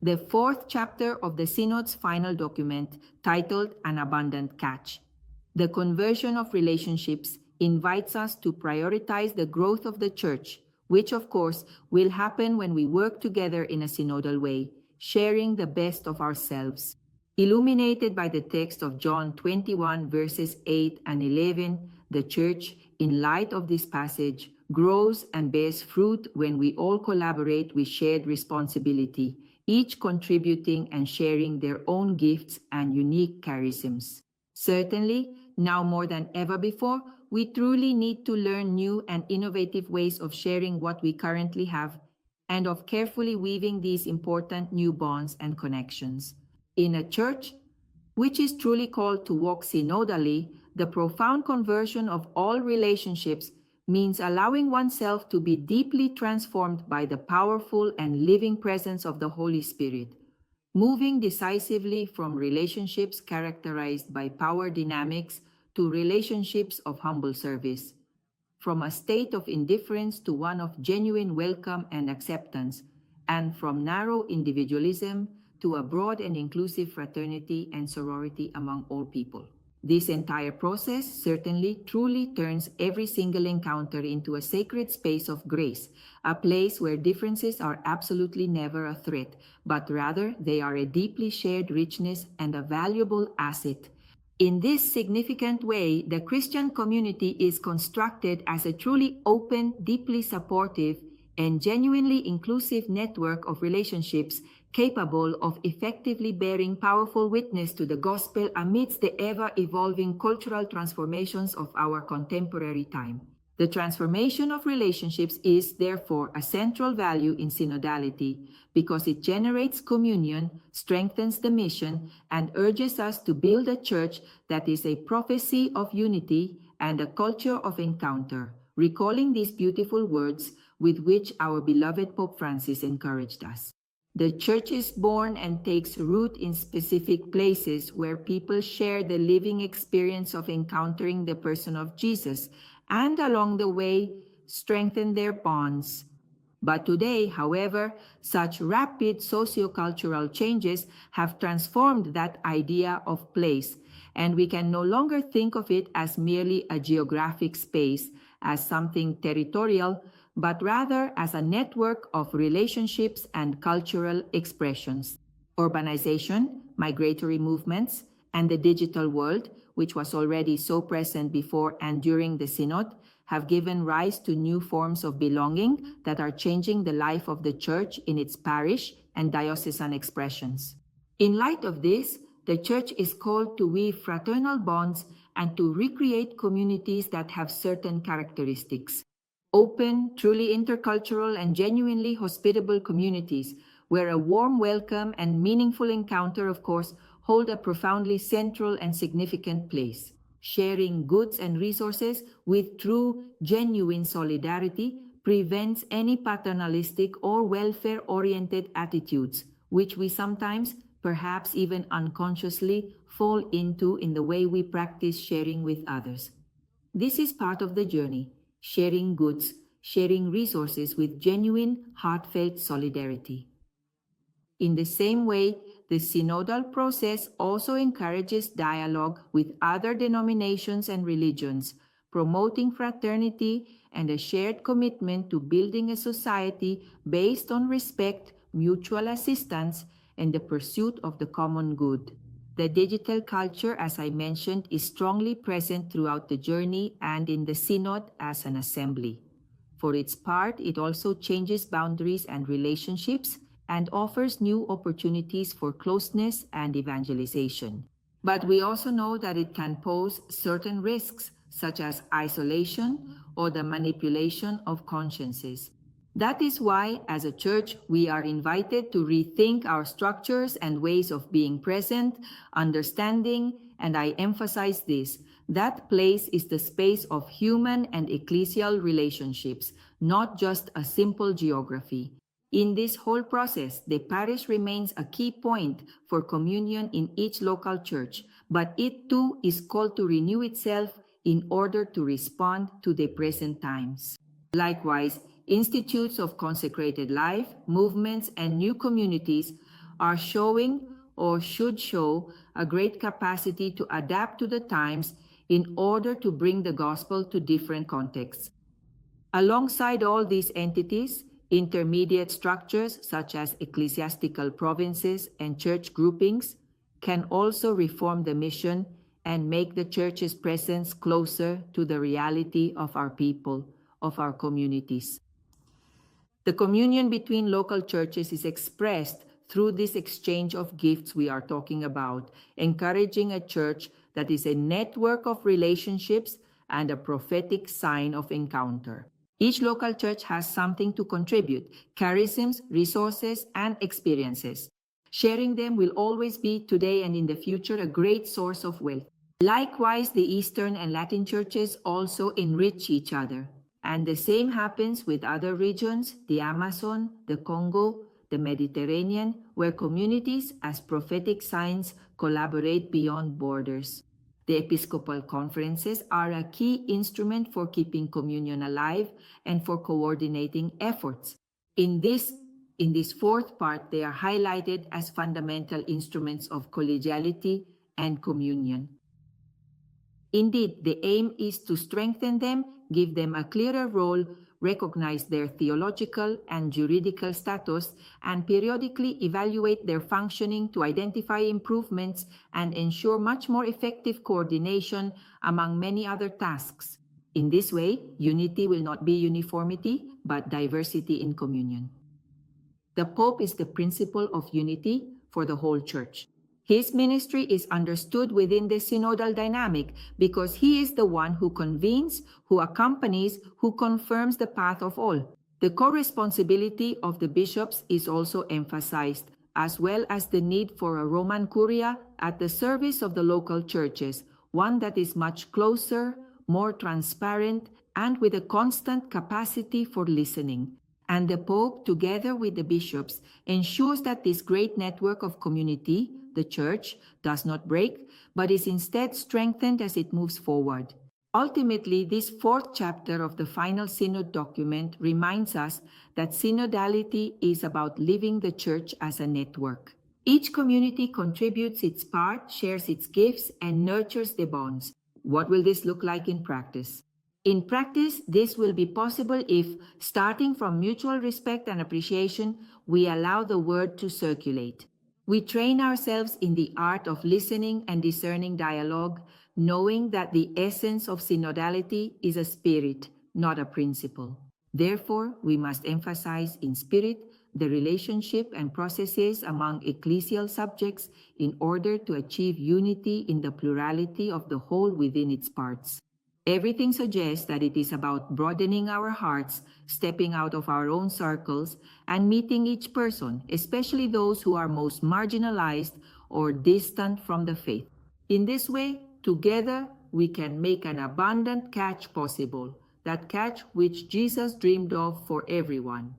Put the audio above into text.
the fourth chapter of the Synod's final document titled An Abundant Catch. The conversion of relationships invites us to prioritize the growth of the Church, which of course will happen when we work together in a synodal way, sharing the best of ourselves. Illuminated by the text of John 21 verses 8 and 11, the Church, in light of this passage, grows and bears fruit when we all collaborate with shared responsibility, each contributing and sharing their own gifts and unique charisms. Certainly, now more than ever before, we truly need to learn new and innovative ways of sharing what we currently have and of carefully weaving these important new bonds and connections. In a church, which is truly called to walk synodally, the profound conversion of all relationships means allowing oneself to be deeply transformed by the powerful and living presence of the Holy Spirit, moving decisively from relationships characterized by power dynamics to relationships of humble service, from a state of indifference to one of genuine welcome and acceptance, and from narrow individualism to a broad and inclusive fraternity and sorority among all people. This entire process certainly truly turns every single encounter into a sacred space of grace, a place where differences are absolutely never a threat, but rather they are a deeply shared richness and a valuable asset. In this significant way, the Christian community is constructed as a truly open, deeply supportive, and genuinely inclusive network of relationships capable of effectively bearing powerful witness to the gospel amidst the ever-evolving cultural transformations of our contemporary time. The transformation of relationships is, therefore, a central value in synodality because it generates communion, strengthens the mission, and urges us to build a church that is a prophecy of unity and a culture of encounter, recalling these beautiful words with which our beloved Pope Francis encouraged us. The Church is born and takes root in specific places where people share the living experience of encountering the person of Jesus and along the way strengthen their bonds. But today, however, such rapid sociocultural changes have transformed that idea of place, and we can no longer think of it as merely a geographic space, as something territorial, but rather as a network of relationships and cultural expressions. Urbanization, migratory movements, and the digital world, which was already so present before and during the Synod, have given rise to new forms of belonging that are changing the life of the Church in its parish and diocesan expressions. In light of this, the Church is called to weave fraternal bonds and to recreate communities that have certain characteristics. Open, truly intercultural, and genuinely hospitable communities where a warm welcome and meaningful encounter, of course, hold a profoundly central and significant place. Sharing goods and resources with true, genuine solidarity prevents any paternalistic or welfare-oriented attitudes, which we sometimes, perhaps even unconsciously, fall into in the way we practice sharing with others. This is part of the journey. Sharing goods, sharing resources with genuine, heartfelt solidarity. In the same way, the synodal process also encourages dialogue with other denominations and religions, promoting fraternity and a shared commitment to building a society based on respect, mutual assistance, and the pursuit of the common good. The digital culture, as I mentioned, is strongly present throughout the journey and in the Synod as an assembly. For its part, it also changes boundaries and relationships and offers new opportunities for closeness and evangelization. But we also know that it can pose certain risks, such as isolation or the manipulation of consciences. That is why, as a church, we are invited to rethink our structures and ways of being present, understanding, and I emphasize this, that place is the space of human and ecclesial relationships, not just a simple geography. In this whole process, the parish remains a key point for communion in each local church, but it too is called to renew itself in order to respond to the present times. Likewise, institutes of consecrated life, movements, and new communities are showing or should show a great capacity to adapt to the times in order to bring the gospel to different contexts. Alongside all these entities, intermediate structures such as ecclesiastical provinces and church groupings can also reform the mission and make the church's presence closer to the reality of our people, of our communities. The communion between local churches is expressed through this exchange of gifts we are talking about, encouraging a church that is a network of relationships and a prophetic sign of encounter. Each local church has something to contribute, charisms, resources, and experiences. Sharing them will always be, today and in the future, a great source of wealth. Likewise, the Eastern and Latin churches also enrich each other. And the same happens with other regions, the Amazon, the Congo, the Mediterranean, where communities as prophetic signs collaborate beyond borders. The Episcopal conferences are a key instrument for keeping communion alive and for coordinating efforts. In this fourth part, they are highlighted as fundamental instruments of collegiality and communion. Indeed, the aim is to strengthen them, give them a clearer role, recognize their theological and juridical status, and periodically evaluate their functioning to identify improvements and ensure much more effective coordination among many other tasks. In this way, unity will not be uniformity, but diversity in communion. The Pope is the principle of unity for the whole Church. His ministry is understood within the synodal dynamic because he is the one who convenes, who accompanies, who confirms the path of all. The co-responsibility of the bishops is also emphasized, as well as the need for a Roman Curia at the service of the local churches, one that is much closer, more transparent, and with a constant capacity for listening. And the Pope, together with the bishops, ensures that this great network of community, the Church, does not break, but is instead strengthened as it moves forward. Ultimately, this fourth chapter of the final synod document reminds us that synodality is about living the Church as a network. Each community contributes its part, shares its gifts, and nurtures the bonds. What will this look like in practice? In practice, this will be possible if, starting from mutual respect and appreciation, we allow the word to circulate. We train ourselves in the art of listening and discerning dialogue, knowing that the essence of synodality is a spirit, not a principle. Therefore, we must emphasize in spirit the relationship and processes among ecclesial subjects in order to achieve unity in the plurality of the whole within its parts. Everything suggests that it is about broadening our hearts, stepping out of our own circles, and meeting each person, especially those who are most marginalized or distant from the faith. In this way, together, we can make an abundant catch possible, that catch which Jesus dreamed of for everyone.